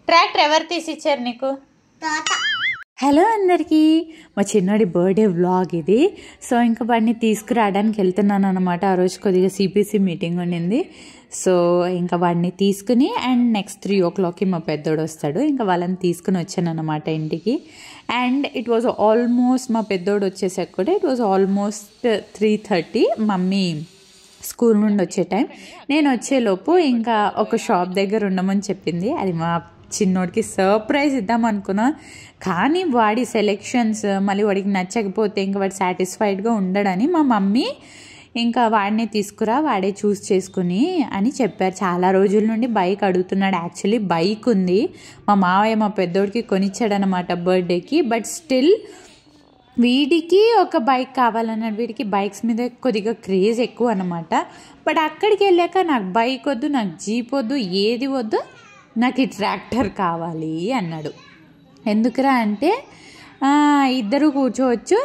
Tractor ఎవరు తీసి ఇచ్చారు నీకు? హలో అందరికీ, మా చిన్నోడి బర్త్డే వ్లాగ్ ఇది. సో ఇంకా వాడిని తీసుకురావడానికి వెళ్తున్నాను అనమాట. ఆ రోజు కొద్దిగా సిపిసి మీటింగ్ ఉండింది. సో ఇంకా వాడిని తీసుకుని అండ్ నెక్స్ట్ 3 o'clockకి మా పెద్దోడు వస్తాడు. ఇంకా వాళ్ళని తీసుకుని వచ్చాను అనమాట ఇంటికి. అండ్ ఇట్ వాజ్ ఆల్మోస్ట్ మా పెద్దోడు వచ్చేసాక కూడా it was almost 3:30. Mummy school నుండి వచ్చే టైం. నేను వచ్చేలోపు ఇంకా ఒక షాప్ దగ్గర ఉండమని చెప్పింది. అది మా చిన్నోడికి సర్ప్రైజ్ ఇద్దాం అనుకున్నా, కానీ వాడి సెలెక్షన్స్ మళ్ళీ వాడికి నచ్చకపోతే ఇంకా వాడు సాటిస్ఫైడ్గా ఉండడని మా మమ్మీ ఇంకా వాడిని తీసుకురా, వాడే చూస్ చేసుకుని అని చెప్పారు. చాలా రోజుల నుండి బైక్ అడుగుతున్నాడు. యాక్చువల్లీ బైక్ ఉంది, మా మావయ్య మా పెద్దోడికి కొనిచ్చాడనమాట బర్త్డేకి. బట్ స్టిల్ వీడికి ఒక బైక్ కావాలన్నాడు. వీడికి బైక్స్ మీద కొద్దిగా క్రేజ్ ఎక్కువ అనమాట. బట్ అక్కడికి వెళ్ళాక నాకు బైక్ వద్దు, నాకు జీప్ వద్దు, ఏది వద్దు, నాకు ఈ ట్రాక్టర్ కావాలి అన్నాడు. ఎందుకురా అంటే ఇద్దరు కూర్చోవచ్చు,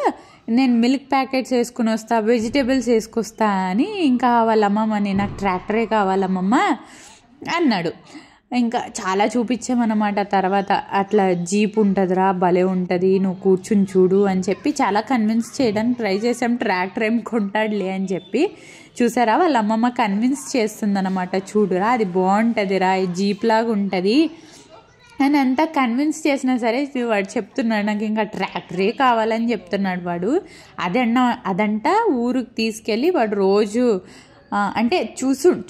నేను మిల్క్ ప్యాకెట్స్ వేసుకుని వస్తా, వెజిటేబుల్స్ వేసుకొస్తా అని ఇంకా వాళ్ళ అమ్మమ్మని నాకు ట్రాక్టరే కావాలమ్మమ్మ అన్నాడు. ఇంకా చాలా చూపించామన్నమాట. తర్వాత అట్లా జీప్ ఉంటుందిరా, భలే ఉంటుంది, నువ్వు కూర్చుని చూడు అని చెప్పి చాలా కన్విన్స్ చేయడానికి ట్రై చేసాం. ట్రాక్టర్ ఏం కొంటాడులే అని చెప్పి. చూసారా, వాళ్ళ అమ్మమ్మ కన్విన్స్ చేస్తుందన్నమాట. చూడురా అది బాగుంటుందిరా, జీప్ లాగా ఉంటుంది అని అంతా కన్విన్స్ చేసినా సరే వాడు చెప్తున్నాడు నాకు ఇంకా ట్రాక్టరే కావాలని చెప్తున్నాడు వాడు. అదంట ఊరికి తీసుకెళ్ళి వాడు రోజు అంటే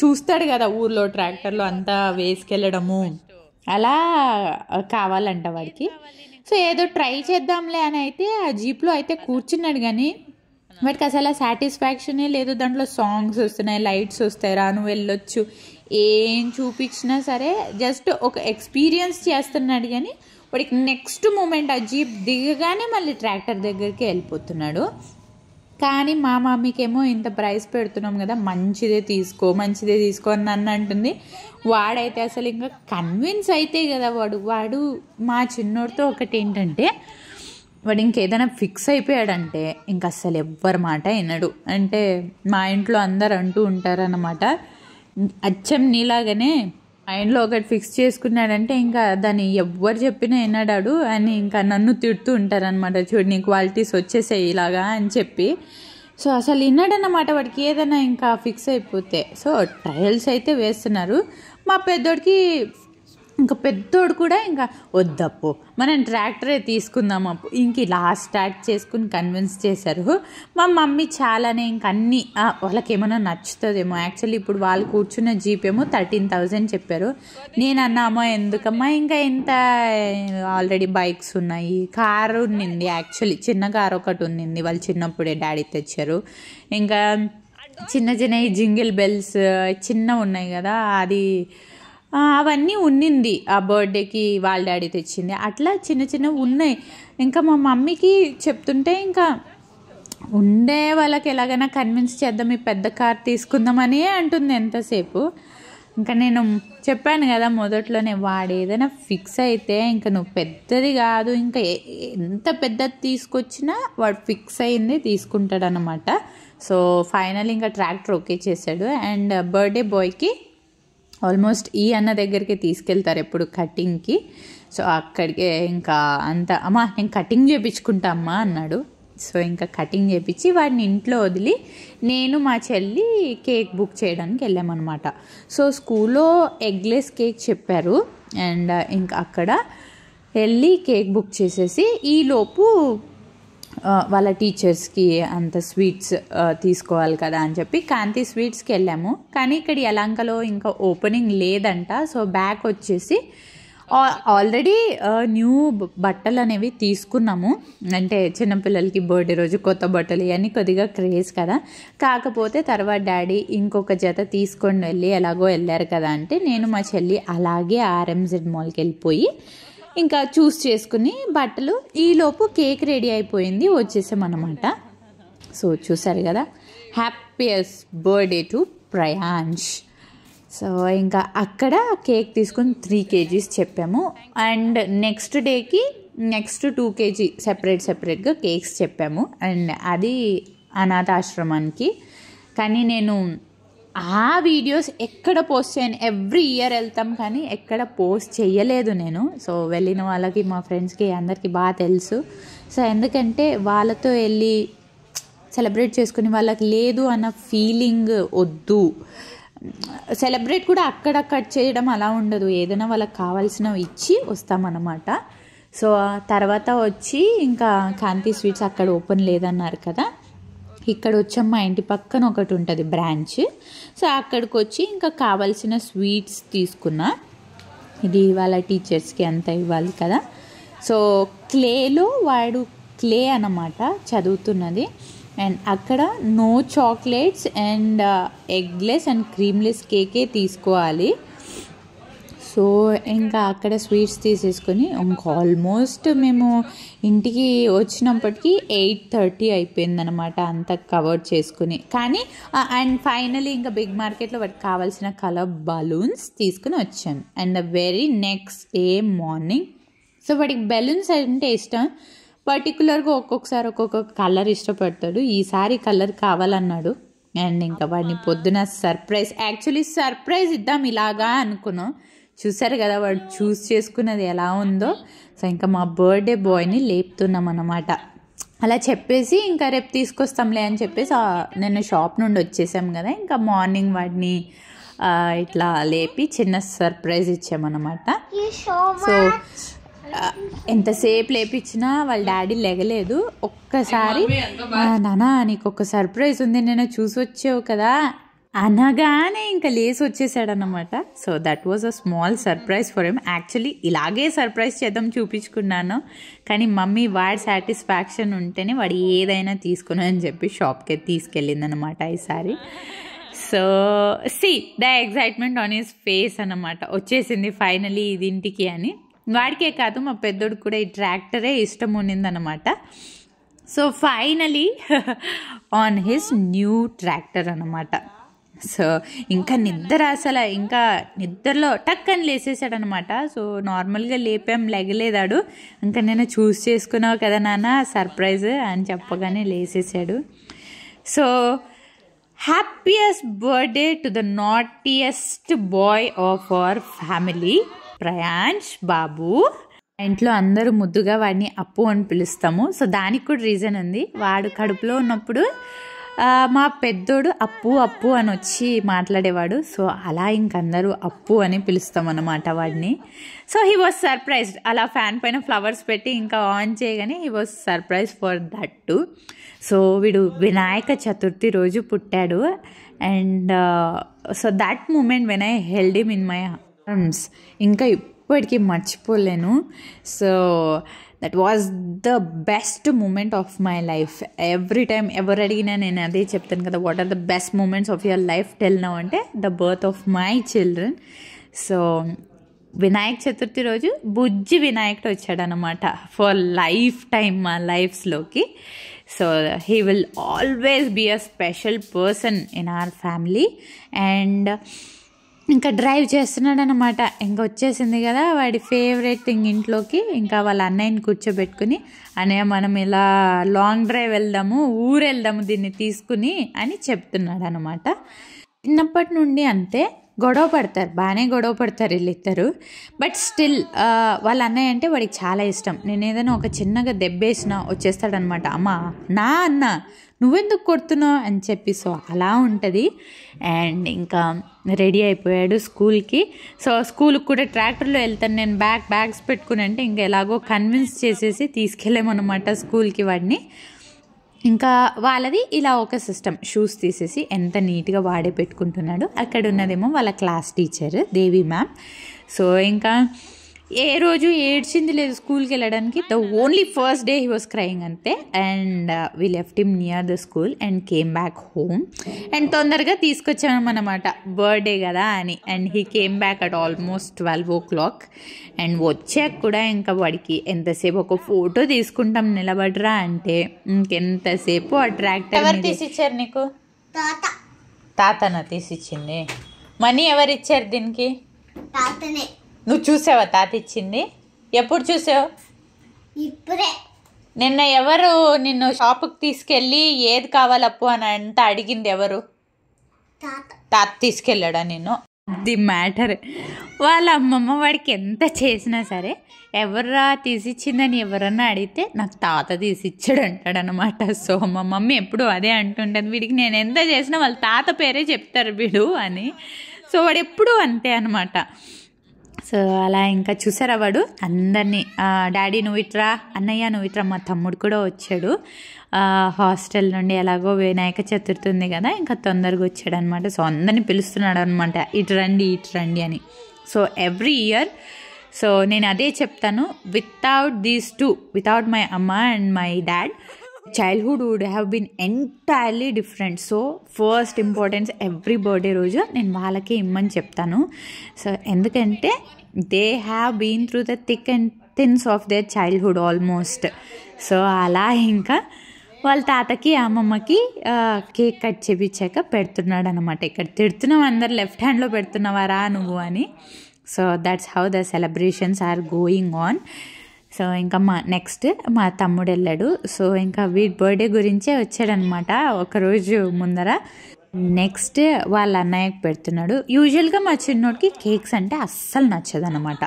చూస్తాడు కదా ఊర్లో ట్రాక్టర్లో అంతా వేసుకెళ్ళడము, అలా కావాలంట వాడికి. సో ఏదో ట్రై చేద్దాంలే అని అయితే ఆ జీప్లో అయితే కూర్చున్నాడు, కానీ వాడికి అసలు సాటిస్ఫాక్షనే లేదు. దాంట్లో సాంగ్స్ వస్తున్నాయి, లైట్స్ వస్తాయి, రాను వెళ్ళొచ్చు, ఏం చూపించినా సరే జస్ట్ ఒక ఎక్స్పీరియన్స్ చేస్తున్నాడు. కానీ వాడికి నెక్స్ట్ మూమెంట్ ఆ జీప్ దిగగానే మళ్ళీ ట్రాక్టర్ దగ్గరికి వెళ్ళిపోతున్నాడు. కానీ మా మమ్మీకేమో ఇంత ప్రైస్ పెడుతున్నాం కదా, మంచిదే తీసుకో అని నన్ను అంటుంది. వాడైతే అసలు ఇంకా కన్విన్స్ అయితే కదా వాడు మా చిన్నోడితో ఒకటి ఏంటంటే, వాడు ఇంకేదైనా ఫిక్స్ అయిపోయాడంటే ఇంక అస్సలు ఎవ్వరి మాట వినడు. అంటే మా ఇంట్లో అందరు అంటూ ఉంటారన్నమాట, అచ్చం నీలాగానే మైండ్లో ఒకటి ఫిక్స్ చేసుకున్నాడంటే ఇంకా దాన్ని ఎవ్వరు చెప్పినా వినడాడు అని ఇంకా నన్ను తిడుతూ ఉంటారనమాట. చూడు నీ క్వాలిటీస్ వచ్చేసాయి ఇలాగా అని చెప్పి. సో అసలు విన్నాడన్నమాట వాడికి ఏదైనా ఇంకా ఫిక్స్ అయిపోతే. సో ట్రయల్స్ అయితే వేస్తున్నారు. మా పెద్దోడికి ఇంకా పెద్దోడు కూడా ఇంకా వద్దప్పు మనం ట్రాక్టరే తీసుకుందాం అప్పు ఇంక లాస్ట్ స్టార్ట్ చేసుకుని కన్విన్స్ చేశారు. మా మమ్మీ చాలానే ఇంక అన్నీ వాళ్ళకి ఏమైనా నచ్చుతుందేమో. యాక్చువల్లీ ఇప్పుడు వాళ్ళు కూర్చున్న జీప్ ఏమో 13,000 చెప్పారు. నేను అన్నామో ఎందుకమ్మా, ఇంకా ఇంత ఆల్రెడీ బైక్స్ ఉన్నాయి, కారు ఉన్నింది, యాక్చువల్లీ చిన్న కారు ఒకటి ఉన్నింది, వాళ్ళు చిన్నప్పుడే డాడీ తెచ్చారు. ఇంకా చిన్న జింగిల్ బెల్స్ చిన్న ఉన్నాయి కదా, అది అవన్నీ ఉన్నింది ఆ బర్త్డేకి వాళ్ళ డాడీ తెచ్చింది. అట్లా చిన్న ఉన్నాయి. ఇంకా మా మమ్మీకి చెప్తుంటే ఇంకా ఉండే వాళ్ళకి ఎలాగైనా కన్విన్స్ చేద్దాం, ఈ పెద్ద కార్ తీసుకుందామని అంటుంది ఎంతసేపు. ఇంకా నేను చెప్పాను కదా మొదట్లోనే, వాడు ఏదైనా ఫిక్స్ అయితే ఇంకా నువ్వు పెద్దది కాదు, ఇంకా ఎంత పెద్దది తీసుకొచ్చినా వాడు ఫిక్స్ అయింది తీసుకుంటాడు అనమాట. సో ఫైనల్ ఇంకా ట్రాక్టర్ ఓకే చేశాడు. అండ్ బర్త్డే బాయ్కి ఆల్మోస్ట్ ఈ అన్న దగ్గరికి తీసుకెళ్తారు ఎప్పుడు కటింగ్కి. సో అక్కడికే ఇంకా అంతా అమ్మా నేను కటింగ్ చేయించుకుంటా అమ్మా అన్నాడు. సో ఇంకా కటింగ్ చేయించి వాడిని ఇంట్లో వదిలి నేను మా చెల్లి కేక్ బుక్ చేయడానికి వెళ్ళామన్నమాట. సో స్కూల్లో ఎగ్లెస్ కేక్ చెప్పారు. అండ్ ఇంకా అక్కడ వెళ్ళి కేక్ బుక్ చేసేసి ఈలోపు వాళ్ళ టీచర్స్కి అంత స్వీట్స్ తీసుకోవాలి కదా అని చెప్పి కాంతి స్వీట్స్కి వెళ్ళాము. కానీ ఇక్కడ యలంకలో ఇంకా ఓపెనింగ్ లేదంట. సో బ్యాక్ వచ్చేసి ఆల్రెడీ న్యూ బట్టలు అనేవి తీసుకున్నాము. అంటే చిన్నపిల్లలకి బర్త్డే రోజు కొత్త బట్టలు ఇవన్నీ కొద్దిగా క్రేజ్ కదా. కాకపోతే తర్వాత డాడీ ఇంకొక జత తీసుకొని వెళ్ళి ఎలాగో వెళ్ళారు కదా అంటే నేను మా చెల్లి అలాగే RMZ మాల్కి వెళ్ళిపోయి ఇంకా చూస్ చేసుకుని బట్టలు, ఈలోపు కేక్ రెడీ అయిపోయింది, వచ్చేసామన్నమాట. సో చూసారు కదా, హ్యాపీయెస్ట్ బర్త్డే టు ప్రయాంష్. సో ఇంకా అక్కడ కేక్ తీసుకుని 3 kgs చెప్పాము. అండ్ నెక్స్ట్ డేకి నెక్స్ట్ 2 kg సెపరేట్గా కేక్స్ చెప్పాము. అండ్ అది అనాథాశ్రమానికి. కానీ నేను ఆ వీడియోస్ ఎక్కడ పోస్ట్ చేయను. ఎవ్రీ ఇయర్ వెళ్తాం కానీ ఎక్కడ పోస్ట్ చేయలేదు నేను. సో వెళ్ళిన వాళ్ళకి, మా ఫ్రెండ్స్కి అందరికీ బాగా తెలుసు. సో ఎందుకంటే వాళ్ళతో వెళ్ళి సెలబ్రేట్ చేసుకుని వాళ్ళకి లేదు అన్న ఫీలింగ్ వద్దు. సెలబ్రేట్ కూడా అక్కడక్కడ చేయడం అలా ఉండదు. ఏదైనా వాళ్ళకి కావాల్సినవి ఇచ్చి వస్తామన్నమాట. సో తర్వాత వచ్చి ఇంకా కాంతి స్వీట్స్ అక్కడ ఓపెన్ లేదన్నారు కదా, ఇక్కడ వచ్చాం. మా ఇంటి పక్కన ఒకటి ఉంటుంది బ్రాంచ్. సో అక్కడికి వచ్చి ఇంకా కావాల్సిన స్వీట్స్ తీసుకున్నా. ఇది వాళ్ళ టీచర్స్కి అంతా ఇవ్వాలి కదా. సో క్లేలో వాడు క్లే అన్నమాట చదువుతున్నది. అండ్ అక్కడ no chocolates and eggless and creamless కేకే తీసుకోవాలి. సో ఇంకా అక్కడ స్వీట్స్ తీసేసుకొని ఇంకా ఆల్మోస్ట్ మేము ఇంటికి వచ్చినప్పటికీ 8:30 అయిపోయిందనమాట అంతా కవర్ చేసుకుని. కానీ అండ్ ఫైనలీ ఇంకా బిగ్ మార్కెట్లో వాటికి కావాల్సిన కలర్ బలూన్స్ తీసుకుని వచ్చాను. And the very next day morning, so వాడికి బెలూన్స్ అంటే ఇష్టం. పర్టికులర్గా ఒక్కొక్కసారి ఒక్కొక్క కలర్ ఇష్టపడతాడు. ఈసారి కలర్ కావాలన్నాడు. అండ్ ఇంకా వాడిని పొద్దున సర్ప్రైజ్ ఇద్దాం ఇలాగా అనుకున్నాం. చూసారు కదా వాడు చూస్ చేసుకున్నది ఎలా ఉందో. సో ఇంకా మా బర్త్డే బాయ్ని లేపుతున్నాం అన్నమాట. అలా చెప్పేసి ఇంకా రేపు తీసుకొస్తాంలే అని చెప్పేసి నిన్న షాప్ నుండి వచ్చేసాం కదా, ఇంకా మార్నింగ్ వాడిని ఇట్లా లేపి చిన్న సర్ప్రైజ్ ఇచ్చామన్నమాట. సో ఎంతసేపు లేపించినా వాళ్ళ డాడీ లెగలేదు. ఒక్కసారి నానా నీకు ఒక సర్ప్రైజ్ ఉంది, నేను చూసి వచ్చావు కదా అనగానే ఇంకా లేసి వచ్చేసాడనమాట. So that was a small surprise for him. Actually ఇలాగే సర్ప్రైజ్ చేద్దాం చూపించుకున్నాను, కానీ మమ్మీ వాడి సాటిస్ఫాక్షన్ ఉంటేనే వాడు ఏదైనా తీసుకుని అని చెప్పి షాప్కి తీసుకెళ్ళింది అనమాట ఈసారి. So see the excitement on his face అన్నమాట. వచ్చేసింది ఫైనలీ ఇది ఇంటికి అని. వాడికే కాదు మా పెద్దోడికి కూడా ఈ ట్రాక్టరే ఇష్టం ఉన్నిందనమాట. So finally on his new tractor అనమాట. సో ఇంకా నిద్రలో టక్ అని లేసేసాడనమాట. సో నార్మల్గా లెగలేదాడు. ఇంకా నేను చూస్ చేసుకున్నావు కదా నాన్న సర్ప్రైజ్ అని చెప్పగానే లేసేసాడు. So happiest birthday to the naughtiest boy of our family, Prayansh బాబు. ఇంట్లో అందరూ ముద్దుగా వాడిని అప్పు అని పిలుస్తాము. సో దానికి కూడా రీజన్ ఉంది. వాడు కడుపులో ఉన్నప్పుడు మా పెద్దోడు అప్పు అని వచ్చి మాట్లాడేవాడు. సో అలా ఇంకందరూ అప్పు అని పిలుస్తాం అన్నమాట వాడిని. So he was surprised. అలా ఫ్యాన్ పైన ఫ్లవర్స్ పెట్టి ఇంకా ఆన్ చేయగానే he was surprise for that too. So వీడు వినాయక చతుర్థి రోజు పుట్టాడు. And so that moment when I held him in my arms ఇంకా ఇప్పటికీ మర్చిపోలేను. So that was the best moment of my life. Every time ఎవరు అడిగినా నేను అదే చెప్తాను కదా, what are the best moments of your life tell now అంటే the birth of my children. So Vinayaka Chaturthi రోజు బుజ్జి వినాయకుడు వచ్చాడనమాట ఫర్ లైఫ్ టైమ్ మా లైఫ్స్లోకి. So he will always be a special person in our family. And ఇంకా drive చేస్తున్నాడు అనమాట. ఇంకా వచ్చేసింది కదా వాడి ఫేవరెట్ థింగ్ ఇంట్లోకి. ఇంకా వాళ్ళ అన్నయ్యని కూర్చోబెట్టుకుని, అన్నయ్య మనం ఇలా లాంగ్ డ్రైవ్ వెళ్దాము, ఊరు వెళ్దాము దీన్ని తీసుకుని అని చెప్తున్నాడు అనమాట. చిన్నప్పటి నుండి అంతే బాగానే గొడవ పడతారు వీళ్ళిద్దరు. బట్ స్టిల్ వాళ్ళ అన్నయ్య అంటే వాడికి చాలా ఇష్టం. నేను ఏదైనా ఒక చిన్నగా దెబ్బేసినా వచ్చేస్తాడనమాట, అమ్మ నా అన్న నువ్వెందుకు కొడుతున్నావు అని చెప్పి. సో అలా ఉంటుంది. అండ్ ఇంకా రెడీ అయిపోయాడు స్కూల్కి. సో స్కూల్కి కూడా ట్రాక్టర్లో వెళ్తాను నేను, బ్యాగ్స్ పెట్టుకుని అంటే ఇంకా ఎలాగో కన్విన్స్ చేసేసి తీసుకెళ్ళామన్నమాట స్కూల్కి వాడిని. ఇంకా వాళ్ళది ఇలా ఒక సిస్టమ్, షూస్ తీసేసి ఎంత నీట్గా వాడే పెట్టుకుంటున్నాడు. అక్కడ ఉన్నదేమో వాళ్ళ class teacher Devi ma'am. So ఇంకా ఏ రోజు ఏడ్చింది లేదు స్కూల్కి వెళ్ళడానికి. The only first day he was crying అంతే. And we left him near the school and came back home. And తొందరగా తీసుకొచ్చామన్నమాట బర్త్డే కదా అని. And he came back at almost 12 o'clock. And వచ్చాక కూడా ఇంకా వాడికి ఎంతసేపు ఒక ఫోటో తీసుకుంటాం నిలబడరా అంటే ఇంకెంతసేపు ఆ ట్రాక్టర్. ఎవరు తీసిచ్చారు నీకు? తాతనా తీసిచ్చింది. మనీ ఎవరు ఇచ్చారు దీనికి? తాతనే. నువ్వు చూసావా తాత ఇచ్చింది? ఎప్పుడు చూసావు? ఇప్పుడే. నిన్న ఎవరు నిన్ను షాపుకి తీసుకెళ్ళి ఏది కావాలప్పు అని అంతా అడిగింది ఎవరు? తాత తీసుకెళ్ళాడా నేను ది మ్యాటర్. వాళ్ళ అమ్మమ్మ వాడికి ఎంత చేసినా సరే ఎవర్రా తీసిచ్చిందని ఎవరన్నా అడిగితే నాకు తాత తీసిచ్చాడు అంటాడనమాట. సో మా మమ్మీ ఎప్పుడు అదే అంటుంటుంది, వీడికి నేను ఎంత చేసినా వాళ్ళ తాత పేరే చెప్తారు వీడు అని. సో వాడు ఎప్పుడూ అంతే అనమాట. సో అలా ఇంకా చూసారా వాడు అందరినీ డాడీ నువ్వు ఇట్రా, అన్నయ్య నువ్వు ఇట్రా. మా తమ్ముడు కూడా వచ్చాడు హాస్టల్ నుండి, ఎలాగో వినాయక చతుర్థి ఉంది కదా ఇంకా తొందరగా వచ్చాడు అనమాట. సో అందరినీ పిలుస్తున్నాడు అనమాట, ఇటు రండి ఇటు రండి అని. సో ఎవ్రీ ఇయర్ సో నేను అదే చెప్తాను, without these two, without my అమ్మ and my dad, childhood would have been entirely different. So first importance every birthday రోజు నేను వాళ్ళకే ఇమ్మని చెప్తాను. సో ఎందుకంటే they have been through the thick and thins of their childhood almost. So అలా ఇంకా వాళ్ళ తాతకి అమ్మమ్మకి కేక్ కట్ చేపించాక పెడుతున్నాడు అనమాట. ఇక్కడ తిడుతున్నాం అందరు, లెఫ్ట్ హ్యాండ్లో పెడుతున్నావారా నువ్వు అని. So that's how the celebrations are going on. So ఇంకా నెక్స్ట్ మా తమ్ముడు వెళ్ళాడు. సో ఇంకా వీడి బర్త్డే గురించే వచ్చాడనమాట ఒకరోజు ముందర. నెక్స్ట్ వాళ్ళ అన్నయ్యకి పెడుతున్నాడు. యూజువల్గా మా చిన్నోడికి కేక్స్ అంటే అస్సలు నచ్చదు అనమాట,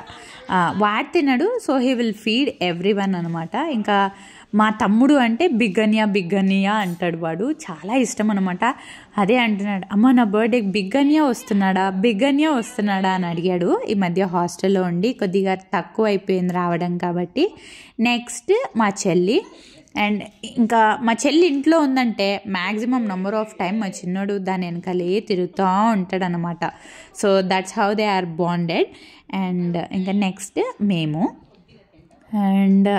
వాడు తినడు. So he will feed every one అనమాట. ఇంకా మా తమ్ముడు అంటే బిగ్గనియా అంటాడు, వాడు చాలా ఇష్టం అనమాట. అదే అంటున్నాడు, అమ్మ నా బర్త్డేకి బిగ్గనియా వస్తున్నాడా అని అడిగాడు. ఈ మధ్య హాస్టల్లో ఉండి కొద్దిగా తక్కువ అయిపోయింది రావడం కాబట్టి. నెక్స్ట్ మా చెల్లి, అండ్ ఇంకా మా చెల్లి ఇంట్లో ఉందంటే మ్యాక్సిమం నెంబర్ ఆఫ్ టైం మా చిన్నోడు దాని వెనకాలే తిరుగుతూ ఉంటాడనమాట. So that's how they are bonded. And ఇంకా నెక్స్ట్ మేము, అండ్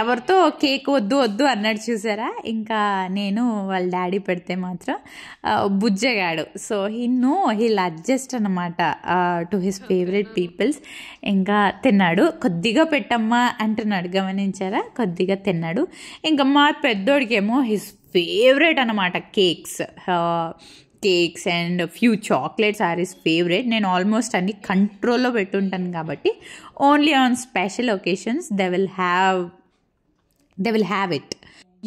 ఎవరితో కేక్ వద్దు అన్నాడు చూసారా. ఇంకా నేను వాళ్ళ డాడీ పెడితే మాత్రం బుజ్జగాడు. సో హీల్ అడ్జస్ట్ అనమాట టు హిస్ ఫేవరెట్ పీపుల్స్. ఇంకా తిన్నాడు, కొద్దిగా పెట్టమ్మా అంటున్నాడు, గమనించారా, కొద్దిగా తిన్నాడు. ఇంకా మా పెద్దోడికేమో హిస్ ఫేవరెట్ అనమాట cakes and few chocolates are his favourite. నేను ఆల్మోస్ట్ అన్ని కంట్రోల్లో పెట్టుంటాను కాబట్టి only on special occasions they will have it.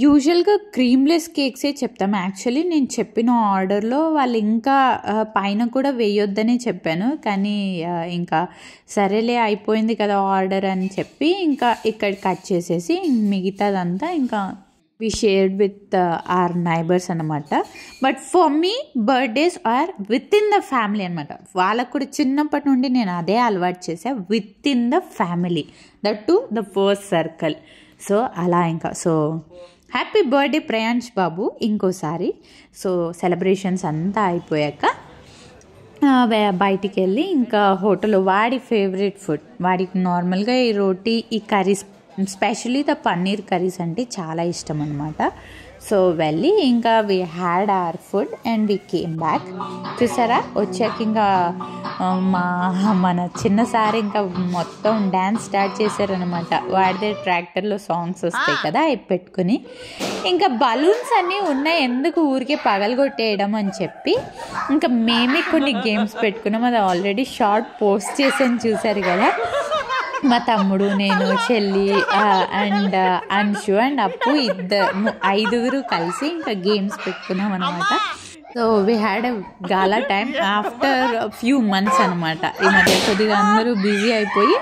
యూజువల్గా క్రీమ్లెస్ కేక్సే చెప్తాం. యాక్చువల్లీ నేను చెప్పిన ఆర్డర్లో వాళ్ళు ఇంకా పైన కూడా వేయొద్దనే చెప్పాను, కానీ ఇంకా సరేలే అయిపోయింది కదా ఆర్డర్ అని చెప్పి ఇంకా ఇక్కడ కట్ చేసేసి మిగతాదంతా ఇంకా we shared with our neighbors అనమాట. But for me birthdays are within the family అనమాట. వాళ్ళకు కూడా చిన్నప్పటి నుండి నేను అదే అలవాటు చేసా, within the family, that too the first circle. So అలా ఇంకా సో హ్యాపీ బర్త్డే ప్రయాంష్ బాబు ఇంకోసారి. సో సెలబ్రేషన్స్ అంతా అయిపోయాక బయటికి వెళ్ళి ఇంకా హోటల్లో వాడి ఫేవరెట్ ఫుడ్, వాడికి నార్మల్గా ఈ రోటీ ఈ curries, especially the paneer curries అంటే చాలా ఇష్టం అనమాట. సో వెళ్ళి ఇంకా we had our food and we came back. చూసారా వచ్చాక ఇంకా మన చిన్న సార్ ఇంకా మొత్తం డ్యాన్స్ స్టార్ట్ చేశారనమాట. వాడిదే ట్రాక్టర్లో సాంగ్స్ వస్తాయి కదా అవి పెట్టుకుని, ఇంకా బలూన్స్ అన్నీ ఉన్నాయి ఎందుకు ఊరికే పగలగొట్టేయడం అని చెప్పి ఇంకా మేమే కొన్ని గేమ్స్ పెట్టుకున్నాం. అది ఆల్రెడీ షార్ట్ పోస్ట్ చేసాను చూసారు కదా. మా తమ్ముడు, నేను, చెల్లి అండ్ అంశు అండ్ అప్పు ఐదుగురు కలిసి ఇంకా గేమ్స్ పెట్టుకున్నాం అనమాట. So we had a gala time after few months అనమాట. ఈ మధ్య కొద్దిగా అందరూ బిజీ అయిపోయి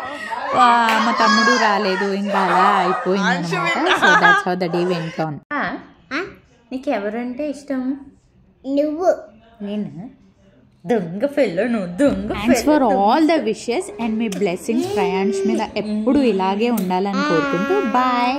మా తమ్ముడు రాలేదు, ఇంకా అలా అయిపోయింది అనమాట. So that's how the day went on. నీకు ఎవరంటే ఇష్టం? నువ్వు. నేను దొంగ ఫెల్లో, నువ్వు దొంగ. Thanks for all the wishes and మీ బ్లెస్సింగ్స్ ప్రయాంష్ మీద ఎప్పుడు ఇలాగే ఉండాలని కోరుకుంటూ బాయ్.